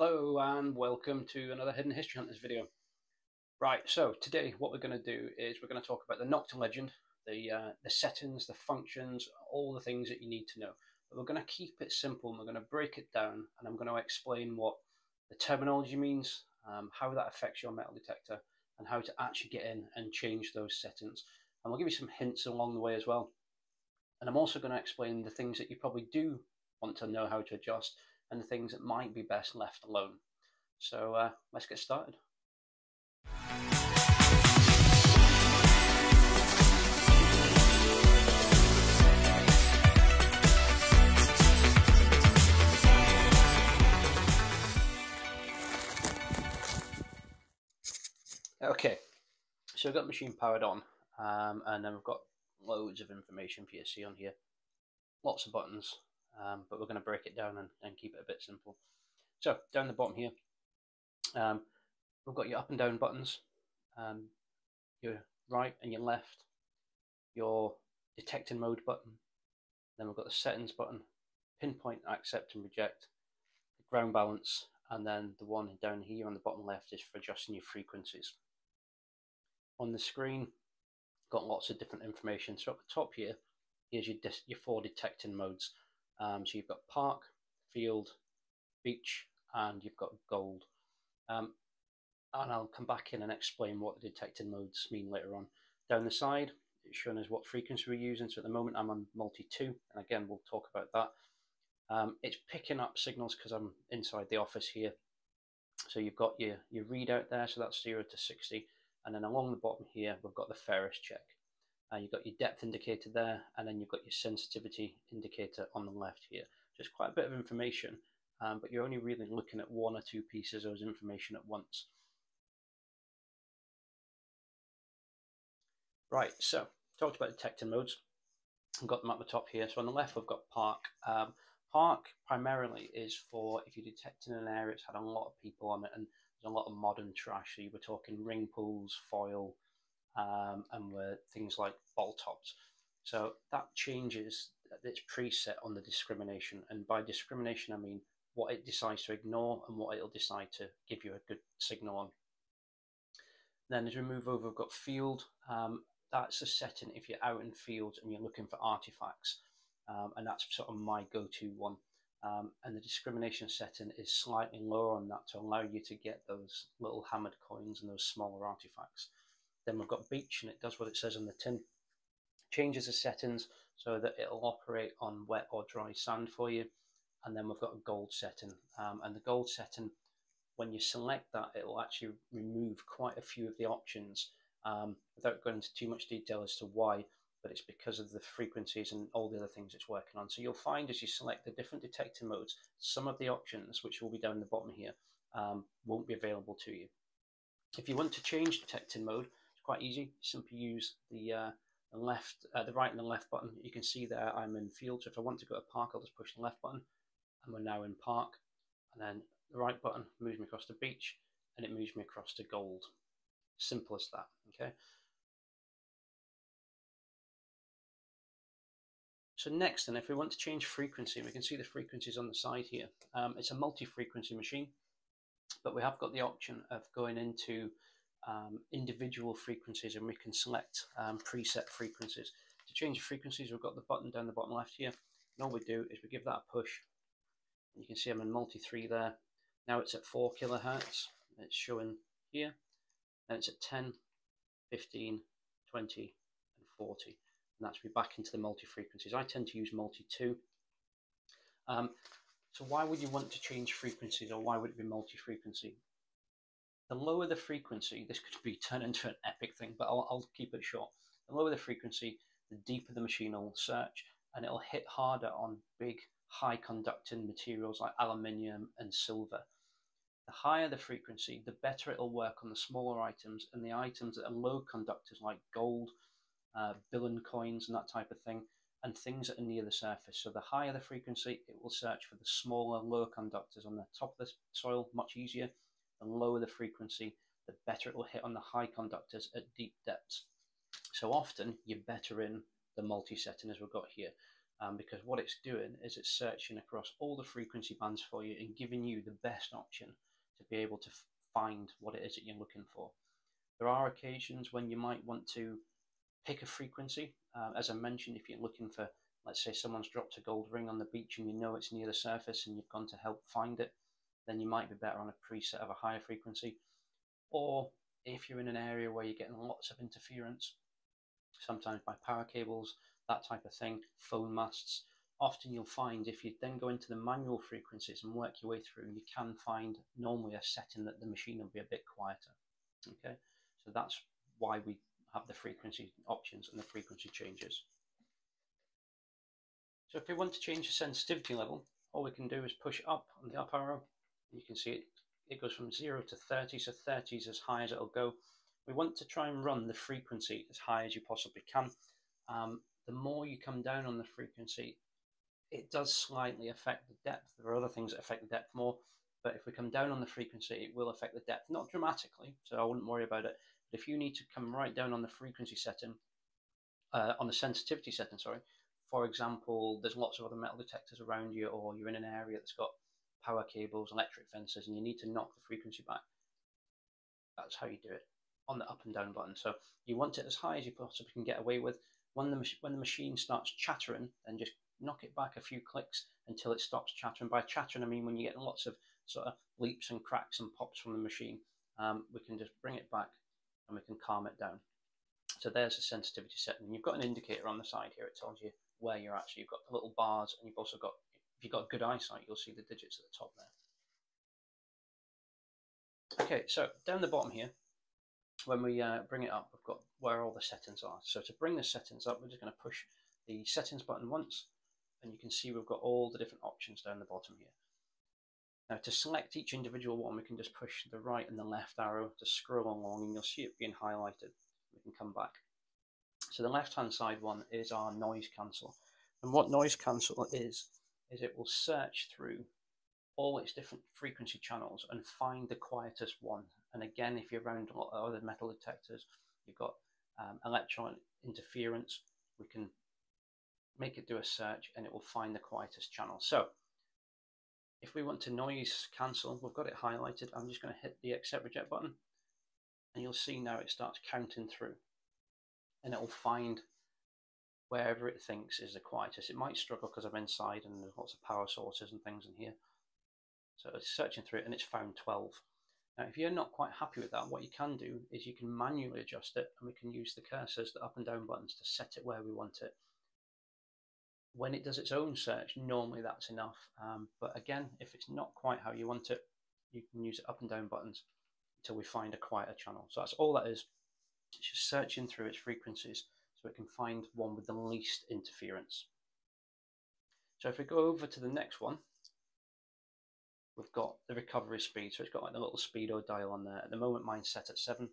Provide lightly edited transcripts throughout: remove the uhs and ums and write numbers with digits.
Hello and welcome to another Hidden History Hunters video. Right, so today what we're going to do is we're going to talk about the Nokta Legend, the settings, the functions, all the things that you need to know. But we're going to keep it simple and we're going to break it down, and I'm going to explain what the terminology means, how that affects your metal detector, and how to actually get in and change those settings. And we'll give you some hints along the way as well. And I'm also going to explain the things that you probably do want to know how to adjust and the things that might be best left alone. So let's get started. Okay, so we've got the machine powered on, and then we've got loads of information for you to see on here. Lots of buttons, but we're going to break it down and keep it a bit simple. So down the bottom here, we've got your up and down buttons, your right and your left, your detecting mode button, then we've got the settings button, pinpoint, accept and reject, the ground balance, and then the one down here on the bottom left is for adjusting your frequencies. On the screen, got lots of different information. So at the top here, here's your four detecting modes. So you've got park, field, beach, and you've got gold. And I'll come back in and explain what the detecting modes mean later on. Down the side, it's showing us what frequency we're using. So at the moment I'm on multi-2, and again we'll talk about that. It's picking up signals because I'm inside the office here. So you've got your readout there, so that's 0 to 60, and then along the bottom here we've got the Ferris check. You've got your depth indicator there, and then you've got your sensitivity indicator on the left here. So it's quite a bit of information, but you're only really looking at one or two pieces of information at once. Right, so talked about detecting modes. I've got them at the top here. So on the left we've got park. Park primarily is for if you're detecting an area that's had a lot of people on it and there's a lot of modern trash. So you were talking ring pools, foil, and things like ball tops. So that changes its preset on the discrimination. And by discrimination, I mean what it decides to ignore and what it'll decide to give you a good signal on. Then as we move over, we've got field. That's a setting if you're out in fields and you're looking for artifacts. And that's sort of my go-to one. And the discrimination setting is slightly lower on that to allow you to get those little hammered coins and those smaller artifacts. Then we've got beach, and it does what it says on the tin. Changes the settings so that it'll operate on wet or dry sand for you. And then we've got a gold setting. And the gold setting, when you select that, it will actually remove quite a few of the options without going into too much detail as to why, but it's because of the frequencies and all the other things it's working on. So you'll find as you select the different detecting modes, some of the options, which will be down the bottom here, won't be available to you. If you want to change detecting mode, it's quite easy. Simply use the right and the left button. You can see there I'm in field, so if I want to go to park, I'll just push the left button, and we're now in park. And then the right button moves me across to beach, and it moves me across to gold. Simple as that, okay? So next, then, if we want to change frequency, we can see the frequencies on the side here. It's a multi-frequency machine, but we have got the option of going into individual frequencies, and we can select preset frequencies. To change the frequencies, we've got the button down the bottom left here, and all we do is we give that a push. You can see I'm in multi-3 there. Now it's at 4 kilohertz. It's showing here. Then it's at 10, 15, 20, and 40. And that's me back into the multi-frequencies. I tend to use multi-2. So why would you want to change frequencies, or why would it be multi-frequency? The lower the frequency, this could be turned into an epic thing, but I'll keep it short. The lower the frequency, the deeper the machine will search, and it'll hit harder on big, high conducting materials like aluminium and silver. The higher the frequency, the better it'll work on the smaller items and the items that are low conductors like gold, billion coins and that type of thing, and things that are near the surface. So the higher the frequency, it will search for the smaller, lower conductors on the top of the soil much easier. The lower the frequency, the better it will hit on the high conductors at deep depths. So often you're better in the multi setting as we've got here. because what it's doing is it's searching across all the frequency bands for you and giving you the best option to be able to find what it is that you're looking for. There are occasions when you might want to pick a frequency. As I mentioned, if you're looking for, let's say someone's dropped a gold ring on the beach and you know it's near the surface and you've gone to help find it, then you might be better on a preset of a higher frequency. Or if you're in an area where you're getting lots of interference, sometimes by power cables, that type of thing, phone masts, often you'll find if you then go into the manual frequencies and work your way through, you can find normally a setting that the machine will be a bit quieter. Okay, so that's why we have the frequency options and the frequency changes. So if we want to change the sensitivity level, all we can do is push up on the up arrow. You can see it goes from 0 to 30, so 30 is as high as it'll go. We want to try and run the frequency as high as you possibly can. The more you come down on the frequency, it does slightly affect the depth. There are other things that affect the depth more, but if we come down on the frequency, it will affect the depth, not dramatically, so I wouldn't worry about it. But if you need to come right down on the frequency setting, on the sensitivity setting, sorry, for example, there's lots of other metal detectors around you, or you're in an area that's got power cables, electric fences, and you need to knock the frequency back, that's how you do it, on the up and down button. So you want it as high as you possibly can get away with. When the machine starts chattering, then just knock it back a few clicks until it stops chattering. By chattering, I mean when you get lots of sort of leaps and cracks and pops from the machine, we can just bring it back and we can calm it down. So there's the sensitivity setting. And you've got an indicator on the side here. It tells you where you're at. So you've got the little bars, and you've also got, if you've got good eyesight, you'll see the digits at the top there. Okay, so down the bottom here, when we bring it up, we've got where all the settings are. So to bring the settings up, we're just going to push the settings button once, and you can see we've got all the different options down the bottom here. Now to select each individual one, we can just push the right and the left arrow to scroll along, and you'll see it being highlighted. We can come back. So the left hand side one is our noise cancel. And what noise cancel is it will search through all its different frequency channels and find the quietest one. And again, if you're around a lot of other metal detectors, you've got electron interference, we can make it do a search and it will find the quietest channel. So if we want to noise cancel, we've got it highlighted. I'm just going to hit the accept reject button, and you'll see now it starts counting through, and it will find wherever it thinks is the quietest. It might struggle because I'm inside and there's lots of power sources and things in here. So it's searching through it and it's found 12. Now, if you're not quite happy with that, what you can do is you can manually adjust it, and we can use the cursors, the up and down buttons, to set it where we want it. When it does its own search, normally that's enough. But again, if it's not quite how you want it, you can use the up and down buttons until we find a quieter channel. So that's all that is. It's just searching through its frequencies so it can find one with the least interference. So if we go over to the next one, we've got the recovery speed. So it's got like the little speedo dial on there. At the moment, mine's set at 7.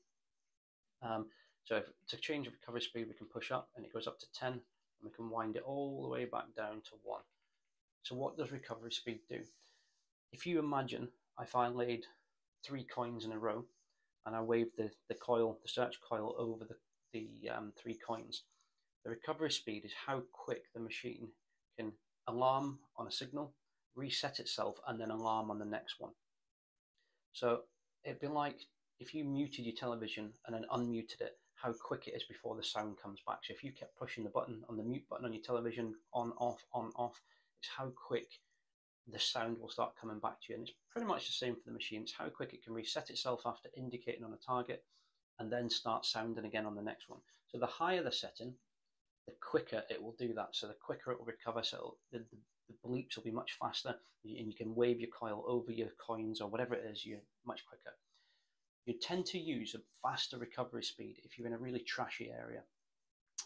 So to change the recovery speed, we can push up and it goes up to 10, and we can wind it all the way back down to 1. So what does recovery speed do? If you imagine if I laid 3 coins in a row and I waved the coil, the search coil, over the 3 coins, the recovery speed is how quick the machine can alarm on a signal, reset itself, and then alarm on the next one. So it'd be like if you muted your television and then unmuted it, how quick it is before the sound comes back. So if you kept pushing the button on the mute button on your television, on, off, it's how quick the sound will start coming back to you. And it's pretty much the same for the machine. It's how quick it can reset itself after indicating on a target and then start sounding again on the next one. So the higher the setting, the quicker it will do that. So the quicker it will recover. So the bleeps will be much faster, and you can wave your coil over your coins or whatever it is, you're much quicker. You tend to use a faster recovery speed if you're in a really trashy area,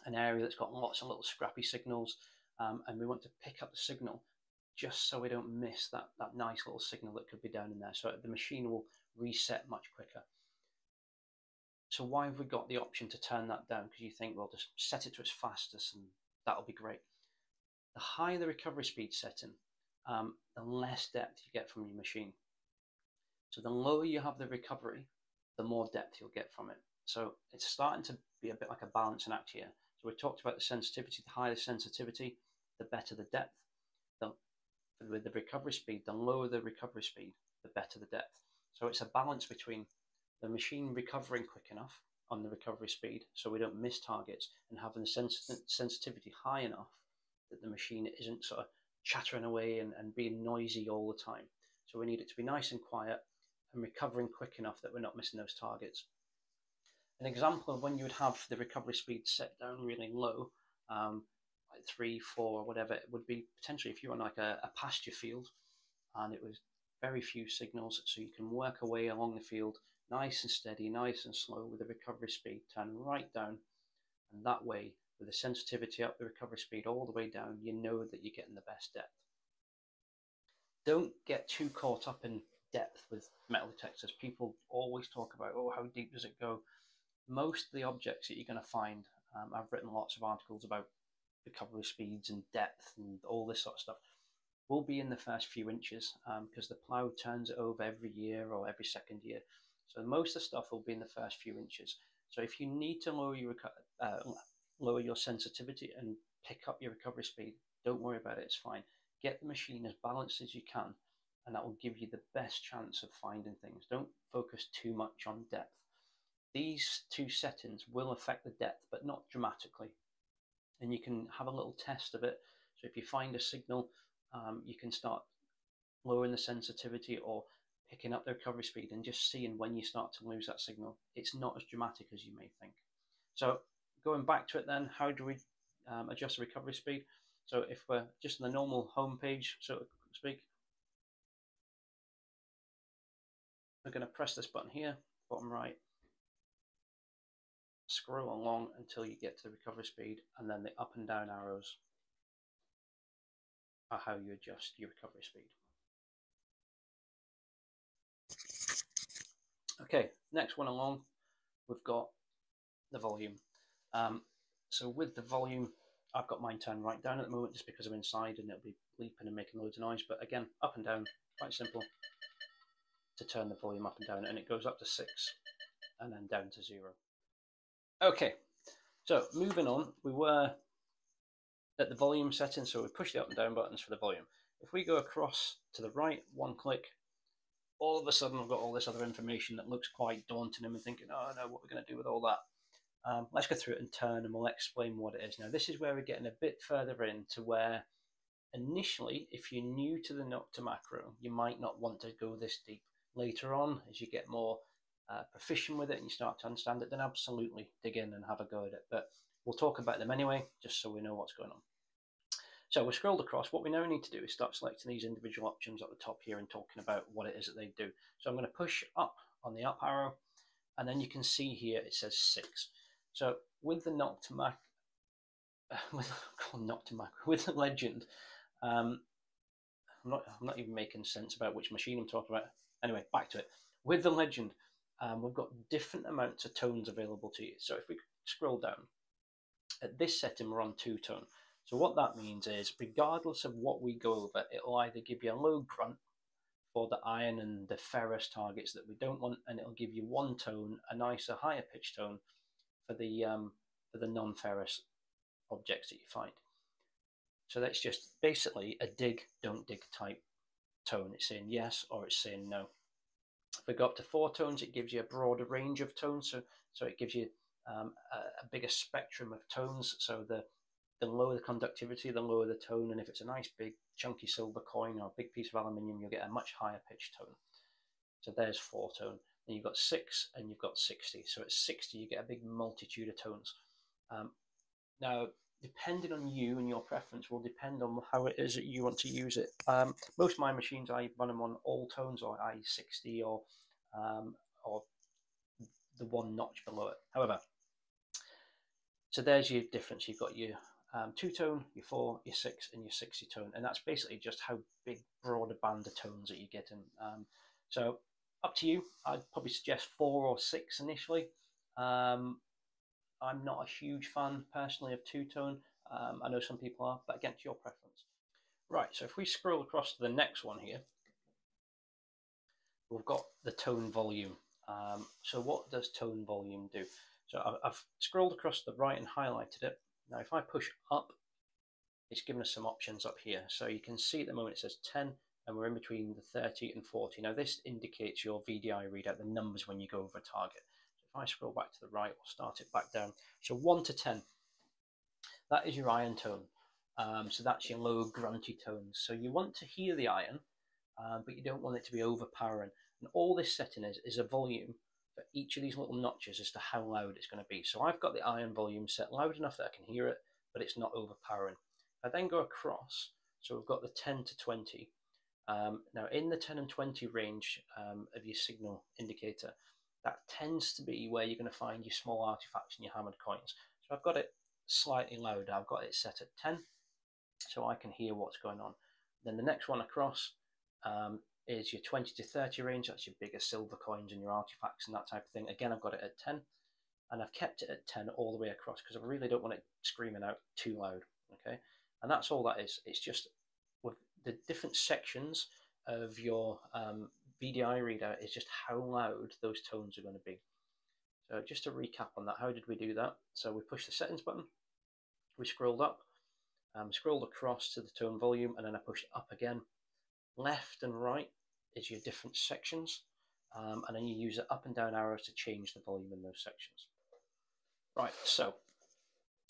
an area that's got lots of little scrappy signals, and we want to pick up the signal just so we don't miss that nice little signal that could be down in there. So the machine will reset much quicker. So why have we got the option to turn that down? Because you think, well, just set it to its fastest and that'll be great. The higher the recovery speed setting, the less depth you get from your machine. So the lower you have the recovery, the more depth you'll get from it. So it's starting to be a bit like a balancing act here. So we talked about the sensitivity. The higher the sensitivity, the better the depth. The, with the recovery speed, the lower the recovery speed, the better the depth. So it's a balance between the machine recovering quick enough on the recovery speed so we don't miss targets, and having the sensitivity high enough that the machine isn't sort of chattering away and being noisy all the time. So we need it to be nice and quiet and recovering quick enough that we're not missing those targets. An example of when you would have the recovery speed set down really low, like 3, 4, or whatever, it would be potentially if you're on like a pasture field and it was very few signals, so you can work away along the field nice and steady, nice and slow with the recovery speed turn right down, and that way with the sensitivity up, the recovery speed all the way down, you know that you're getting the best depth. Don't get too caught up in depth with metal detectors. People always talk about, oh, how deep does it go? Most of the objects that you're going to find, I've written lots of articles about recovery speeds and depth and all this sort of stuff, will be in the first few inches because the plough turns it over every year or every second year. So most of the stuff will be in the first few inches. So if you need to lower your sensitivity and pick up your recovery speed, don't worry about it, it's fine. Get the machine as balanced as you can, and that will give you the best chance of finding things. Don't focus too much on depth. These two settings will affect the depth, but not dramatically. And you can have a little test of it. So if you find a signal, you can start lowering the sensitivity or picking up the recovery speed and just seeing when you start to lose that signal. It's not as dramatic as you may think. So going back to it then, how do we adjust the recovery speed? So if we're just on the normal home page, so to speak, we're going to press this button here, bottom right, scroll along until you get to the recovery speed, and then the up and down arrows are how you adjust your recovery speed. Okay, next one along, we've got the volume. So with the volume, I've got mine turned right down at the moment just because I'm inside and it'll be bleeping and making loads of noise. But again, up and down, quite simple to turn the volume up and down, and it goes up to 6 and then down to 0. Okay, so moving on, we were at the volume setting, so we push the up and down buttons for the volume. If we go across to the right, one click, all of a sudden I've got all this other information that looks quite daunting, and I'm thinking, oh no, what are we going to do with all that? Let's go through it in turn and we'll explain what it is. Now this is where we're getting a bit further into where initially, if you're new to the Nokta macro, you might not want to go this deep. Later on, as you get more proficient with it and you start to understand it, then absolutely dig in and have a go at it. But we'll talk about them anyway, just so we know what's going on. So we've scrolled across. What we now need to do is start selecting these individual options at the top here and talking about what it is that they do. So I'm going to push up on the up arrow, and then you can see here it says 6. So with the Nokta with the Legend, I'm not even making sense about which machine I'm talking about. Anyway, back to it. With the Legend, we've got different amounts of tones available to you. So if we scroll down, at this setting we're on 2-tone. So what that means is, regardless of what we go over, it'll either give you a low grunt for the iron and the ferrous targets that we don't want, and it'll give you 1 tone, a nicer higher pitch tone for the non-ferrous objects that you find. So that's just basically a dig, don't dig type tone. It's saying yes or it's saying no. If we go up to 4 tones, it gives you a broader range of tones. So it gives you a bigger spectrum of tones. So the lower the conductivity, the lower the tone. And if it's a nice big chunky silver coin or a big piece of aluminium, you'll get a much higher pitch tone. So there's 4 tone. Then you've got 6 and you've got 60. So at 60, you get a big multitude of tones. Now, depending on you and your preference will depend on how it is that you want to use it. Most of my machines, I run them on all tones, or I60, or the one notch below it. However, so there's your difference. You've got your 2-tone, your 4, your 6, and your 60 tone, and that's basically just how big, broad a band of tones that you're getting. So up to you. I'd probably suggest 4 or 6 initially. I'm not a huge fan personally of 2-tone. I know some people are, but again, to your preference. Right, so if we scroll across to the next one here, we've got the tone volume. So what does tone volume do? So I've scrolled across to the right and highlighted it. Now if I push up, it's given us some options up here. So you can see at the moment it says 10, and we're in between the 30 and 40. Now this indicates your VDI readout, the numbers when you go over a target. So if I scroll back to the right, we'll start it back down. So 1 to 10, that is your iron tone. So that's your low grunty tones. So you want to hear the iron, but you don't want it to be overpowering. And all this setting is a volume for each of these little notches as to how loud it's going to be. So I've got the iron volume set loud enough that I can hear it, but it's not overpowering. I then go across, so we've got the 10 to 20. Now in the 10 and 20 range of your signal indicator, that tends to be where you're going to find your small artifacts and your hammered coins. So I've got it slightly louder. I've got it set at 10, so I can hear what's going on. Then the next one across is your 20 to 30 range. That's your bigger silver coins and your artifacts and that type of thing. Again, I've got it at 10, and I've kept it at 10 all the way across because I really don't want it screaming out too loud. Okay, and that's all that is. It's just with the different sections of your VDI readout is just how loud those tones are going to be. So just to recap on that, how did we do that? So we pushed the settings button, we scrolled up, scrolled across to the tone volume, and then I pushed up again. Left and right is your different sections, and then you use the up and down arrows to change the volume in those sections. Right, so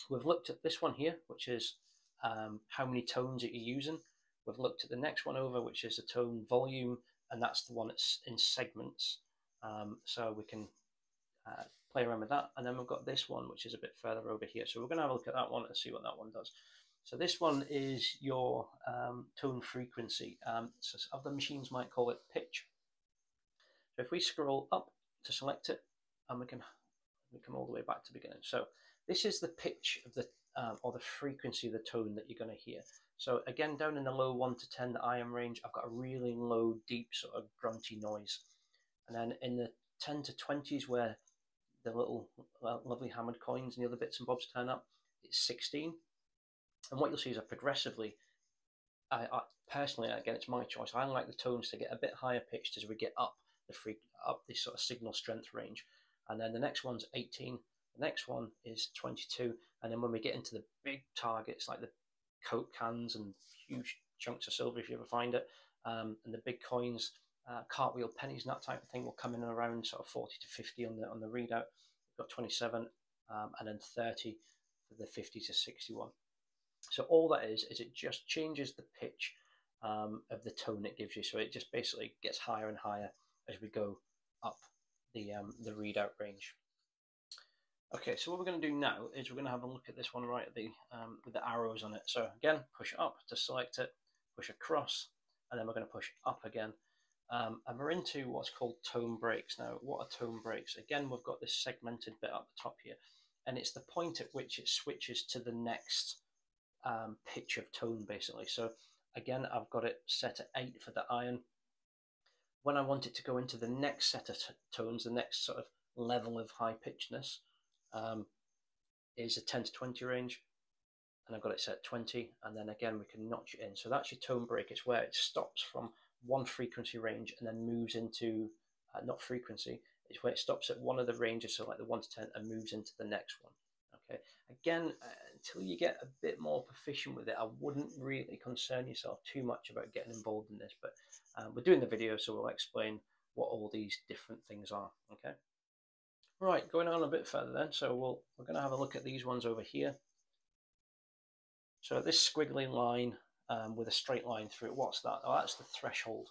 we've looked at this one here, which is how many tones that you're using. We've looked at the next one over, which is the tone volume, and that's the one that's in segments. So we can play around with that. And then we've got this one, which is a bit further over here. So we're going to have a look at that one and see what that one does. So this one is your tone frequency. So other machines might call it pitch. So if we scroll up to select it, and we come all the way back to the beginning. So this is the pitch of the or the frequency of the tone that you're going to hear. So again, down in the low 1 to 10, the iron range, I've got a really low, deep sort of grunty noise. And then in the 10 to 20s, where the little lovely hammered coins and the other bits and bobs turn up, it's 16. And what you'll see is progressively, I personally, again, it's my choice, I like the tones to get a bit higher pitched as we get up this sort of signal strength range. And then the next one's 18, the next one is 22, and then when we get into the big targets like the Coke cans and huge chunks of silver, if you ever find it, and the big coins, cartwheel pennies and that type of thing will come in around sort of 40 to 50 on the readout. We've got 27, and then 30 for the 50 to 61. So all that is it just changes the pitch of the tone it gives you. So it just basically gets higher and higher as we go up the readout range. Okay, so what we're going to do now is we're going to have a look at this one right at the with the arrows on it. So again, push up to select it, push across, and then we're going to push up again. And we're into what's called tone breaks. Now, what are tone breaks? Again, we've got this segmented bit up the top here, and it's the point at which it switches to the next pitch of tone, basically. So again, I've got it set at 8 for the iron. When I want it to go into the next set of tones, the next sort of level of high pitchedness, is a 10 to 20 range, and I've got it set at 20, and then again we can notch it in. So that's your tone break. It's where it stops from one frequency range and then moves into not frequency, it's where it stops at one of the ranges, so like the 1 to 10, and moves into the next one. Okay, again, until you get a bit more proficient with it, I wouldn't really concern yourself too much about getting involved in this, but we're doing the video, so we'll explain what all these different things are. Okay, right, going on a bit further then, so we're going to have a look at these ones over here. So this squiggly line with a straight line through it, what's that? Oh, that's the threshold.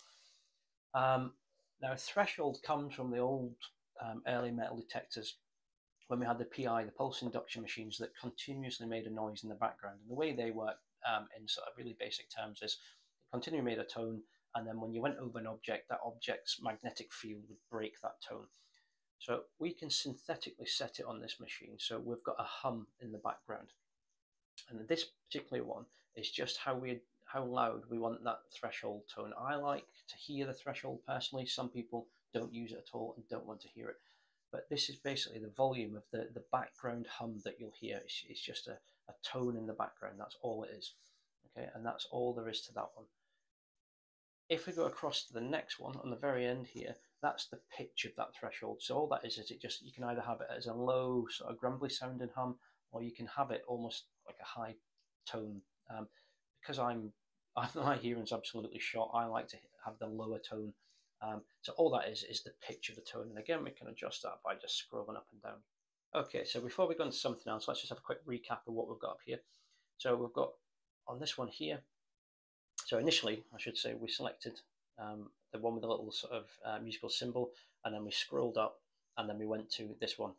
Now, threshold comes from the old early metal detectors when we had the PI, the pulse induction machines that continuously made a noise in the background. And the way they work in sort of really basic terms is it continually made a tone, and then when you went over an object, that object's magnetic field would break that tone. So we can synthetically set it on this machine. So we've got a hum in the background. And this particular one is just how loud we want that threshold tone. I like to hear the threshold personally. Some people don't use it at all and don't want to hear it. But this is basically the volume of the background hum that you'll hear. It's just a tone in the background. That's all it is. Okay, and that's all there is to that one. If we go across to the next one on the very end here, that's the pitch of that threshold. So all that is it just, you can either have it as a low sort of grumbly sounding hum, or you can have it almost like a high tone Because my hearing's absolutely shot, I like to have the lower tone. So all that is the pitch of the tone, and again we can adjust that by just scrolling up and down. Okay, so before we go into something else, let's just have a quick recap of what we've got up here. So we've got on this one here, so initially I should say we selected the one with the little sort of musical symbol, and then we scrolled up, and then we went to this one.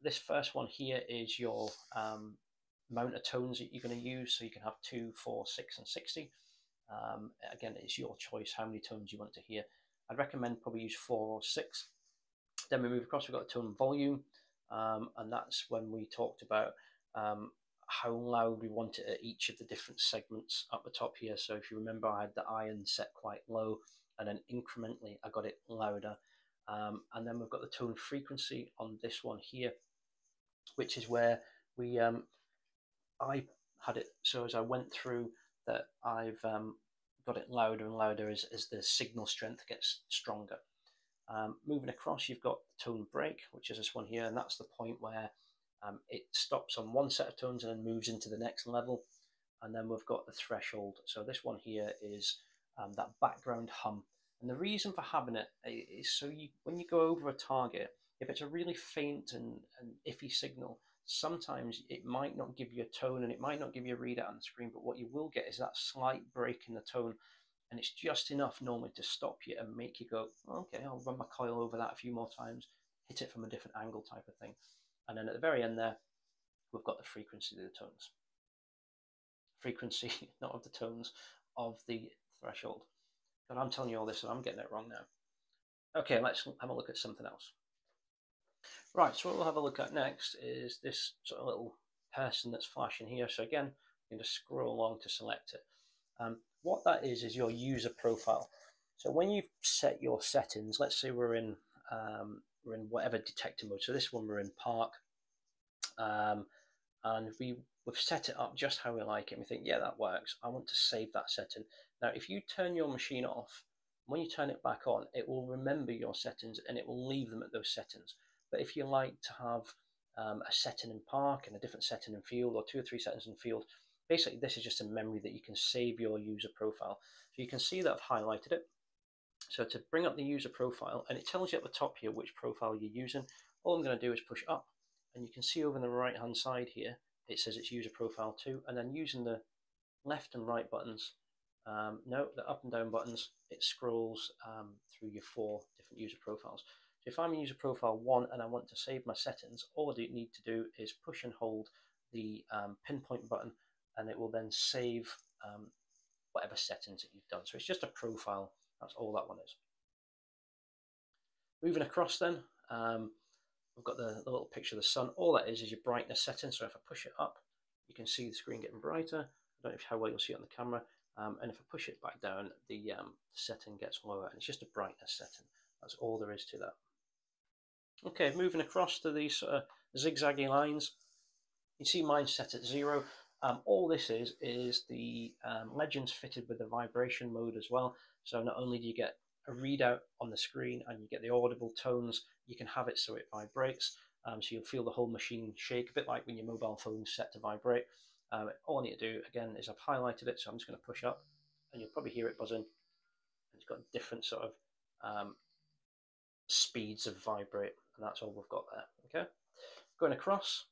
This first one here is your amount of tones that you're going to use, so you can have 2, 4, 6 and 60. Again, it's your choice how many tones you want to hear. I'd recommend probably use 4 or 6. Then we move across, we've got a tone volume, and that's when we talked about how loud we want it at each of the different segments up the top here. So if you remember, I had the iron set quite low, and then incrementally I got it louder. And then we've got the tone frequency on this one here, which is where we I had it so as I went through that I've got it louder and louder as the signal strength gets stronger. Moving across, you've got the tone break, which is this one here, and that's the point where it stops on one set of tones and then moves into the next level. And then we've got the threshold. So this one here is that background hum. And the reason for having it is so when you go over a target, if it's a really faint and iffy signal, sometimes it might not give you a tone and it might not give you a readout on the screen, but what you will get is that slight break in the tone, and it's just enough normally to stop you and make you go, okay, I'll run my coil over that a few more times, hit it from a different angle type of thing. And then at the very end there, we've got the frequency of the tones. Frequency, not of the tones, of the threshold. But I'm telling you all this and I'm getting it wrong now. Okay, let's have a look at something else. Right, so what we'll have a look at next is this sort of little person that's flashing here. So again, you can just scroll along to select it. What that is your user profile. So when you've set your settings, let's say we're in whatever detector mode. So this one we're in park, and we've set it up just how we like it. And we think, yeah, that works. I want to save that setting. Now, if you turn your machine off, when you turn it back on, it will remember your settings and it will leave them at those settings. But if you like to have a setting in park and a different setting in field, or 2 or 3 settings in field, basically this is just a memory that you can save your user profile. So you can see that I've highlighted it. So to bring up the user profile, and it tells you at the top here which profile you're using, all I'm going to do is push up, and you can see over on the right hand side here, it says it's user profile 2, and then using the left and right buttons, no, the up and down buttons, it scrolls through your 4 different user profiles. So if I'm in user profile 1 and I want to save my settings, all I need to do is push and hold the pinpoint button, and it will then save whatever settings that you've done. So it's just a profile, that's all that one is. Moving across then, we've got the little picture of the sun. All that is your brightness setting. So if I push it up, you can see the screen getting brighter. I don't know how well you'll see it on the camera. And if I push it back down, the setting gets lower, and it's just a brightness setting. That's all there is to that. Okay, moving across to these zigzaggy lines. You see mine set at 0. All this is the Legends fitted with the vibration mode as well. So not only do you get a readout on the screen and you get the audible tones, you can have it so it vibrates. So you'll feel the whole machine shake, a bit like when your mobile phone's set to vibrate. All I need to do, again, is I've highlighted it, so I'm just going to push up, and you'll probably hear it buzzing. It's got different sort of speeds of vibrate, and that's all we've got there. Okay, going across,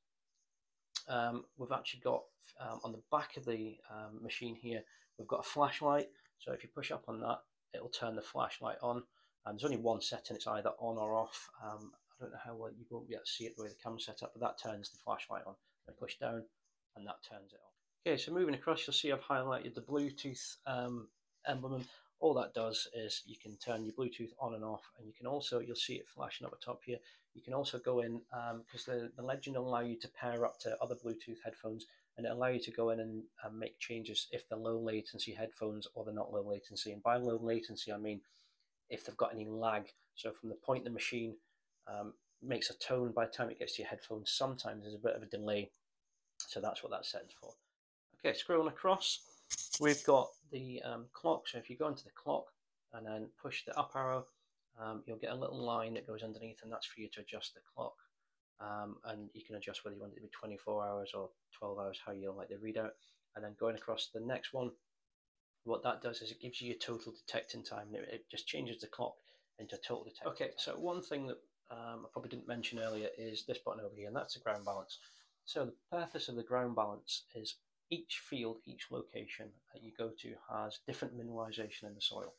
we've actually got on the back of the machine here, we've got a flashlight. So if you push up on that, it'll turn the flashlight on. There's only one setting, it's either on or off. I don't know how well, you won't be able to see it the way the camera's set up, but that turns the flashlight on. Then push down, and that turns it on. Okay, so moving across, you'll see I've highlighted the Bluetooth emblem. All that does is you can turn your Bluetooth on and off, and you can also, you'll see it flashing up the top here. You can also go in, because the Legend will allow you to pair up to other Bluetooth headphones, and it allow you to go in and make changes if they're low latency headphones or they're not low latency. And by low latency, I mean if they've got any lag. So from the point the machine makes a tone, by the time it gets to your headphones, sometimes there's a bit of a delay. So that's what that's set for. Okay, scrolling across, we've got the clock. So if you go into the clock and then push the up arrow, you'll get a little line that goes underneath, and that's for you to adjust the clock. And you can adjust whether you want it to be 24 hours or 12 hours, how you like the readout. and then going across to the next one. What that does is it gives you your total detecting time. It just changes the clock into total detecting. Okay, so one thing that I probably didn't mention earlier is this button over here, and that's the ground balance. So the purpose of the ground balance is each field, each location that you go to has different mineralization in the soil.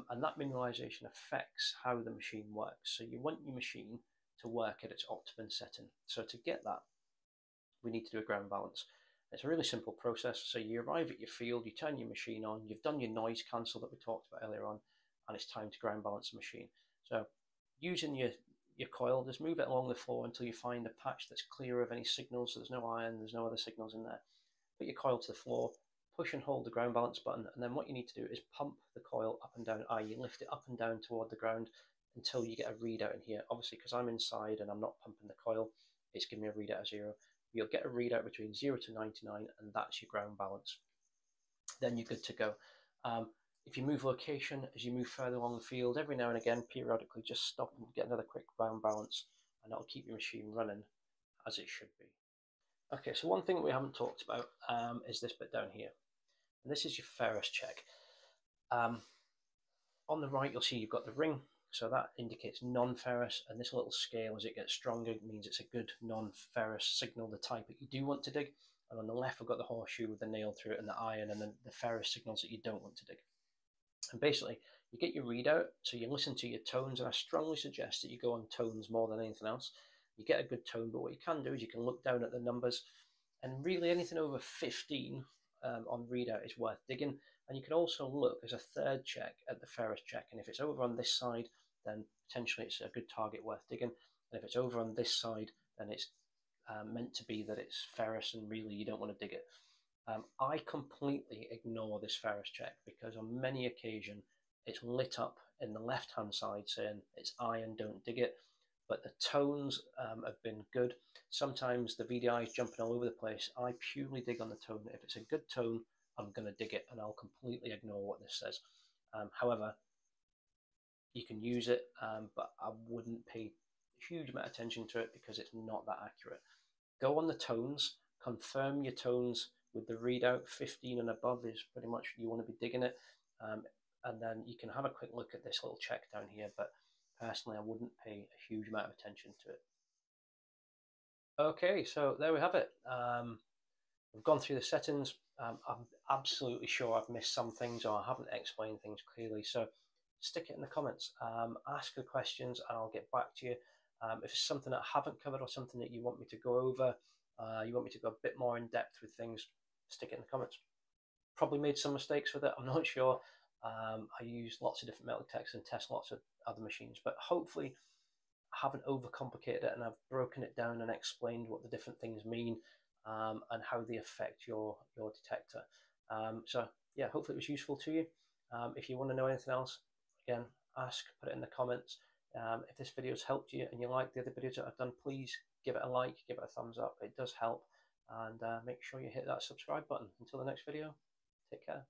And that mineralization affects how the machine works. So you want your machine to work at its optimum setting. So to get that, we need to do a ground balance. It's a really simple process. So you arrive at your field, you turn your machine on, you've done your noise cancel that we talked about earlier on, and it's time to ground balance the machine. So using your coil, just move it along the floor until you find a patch that's clear of any signals. So there's no iron, there's no other signals in there. Put your coil to the floor, push and hold the ground balance button, and then what you need to do is pump the coil up and down, i.e. lift it up and down toward the ground until you get a readout in here. Obviously, because I'm inside and I'm not pumping the coil, it's giving me a readout of 0. You'll get a readout between 0 to 99, and that's your ground balance. Then you're good to go. If you move location, as you move further along the field, every now and again, periodically, just stop and get another quick ground balance, and that'll keep your machine running as it should be. Okay, so one thing we haven't talked about is this bit down here. And this is your ferrous check. On the right, you'll see you've got the ring, so that indicates non-ferrous, and this little scale, as it gets stronger, means it's a good non-ferrous signal, the type that you do want to dig. And on the left, we've got the horseshoe with the nail through it and the iron, and then the ferrous signals that you don't want to dig. And basically, you get your readout, so you listen to your tones, and I strongly suggest that you go on tones more than anything else. You get a good tone, but what you can do is you can look down at the numbers, and really anything over 15 on readout is worth digging. And you can also look as a third check at the ferrous check, and if it's over on this side, then potentially it's a good target worth digging. And if it's over on this side, then it's meant to be that it's ferrous, and really you don't want to dig it. I completely ignore this ferrous check because on many occasions it's lit up in the left hand side saying it's iron, don't dig it. But the tones have been good. Sometimes the VDI is jumping all over the place. I purely dig on the tone. If it's a good tone, I'm going to dig it, and I'll completely ignore what this says. However, you can use it, but I wouldn't pay a huge amount of attention to it because it's not that accurate. Go on the tones, confirm your tones with the readout. 15 and above is pretty much you want to be digging it. And then you can have a quick look at this little check down here, but personally, I wouldn't pay a huge amount of attention to it. Okay, so there we have it. We've gone through the settings. I'm absolutely sure I've missed some things or I haven't explained things clearly. So stick it in the comments. Ask the questions and I'll get back to you. If it's something that I haven't covered or something that you want me to go over, you want me to go a bit more in depth with things, stick it in the comments. Probably made some mistakes with it, I'm not sure. I use lots of different metal detectors and test lots of other machines, but hopefully I haven't overcomplicated it and I've broken it down and explained what the different things mean and how they affect your detector. So yeah, hopefully it was useful to you. If you want to know anything else, again, ask, put it in the comments. If this video has helped you and you like the other videos that I've done, please give it a like, give it a thumbs up. It does help. And make sure you hit that subscribe button. Until the next video, take care.